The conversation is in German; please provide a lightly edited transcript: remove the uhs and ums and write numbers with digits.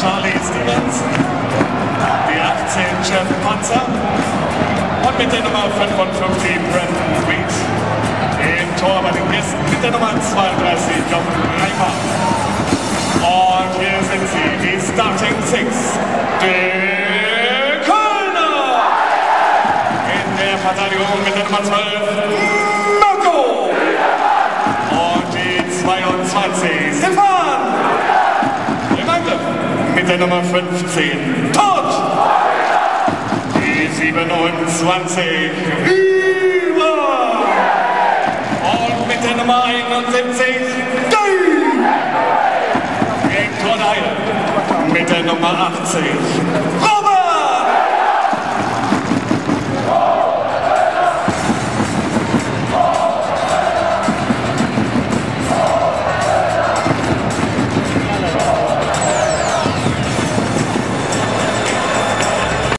Charlie Stevens, die 18 Jeff Panzer und mit der Nummer 55 Brandon Reed. Im Tor bei den Gästen mit der Nummer 32 Jochen Reimer. Und hier sind sie, die Starting Six, die Kölner. In der Verteidigung mit der Nummer 12 Marco. Und die 22 Stefan. Im Angriff mit der Nummer 15 Todd. Die 27 Iva. Und mit der Nummer 71 Dave. Im Tor mit der Nummer 80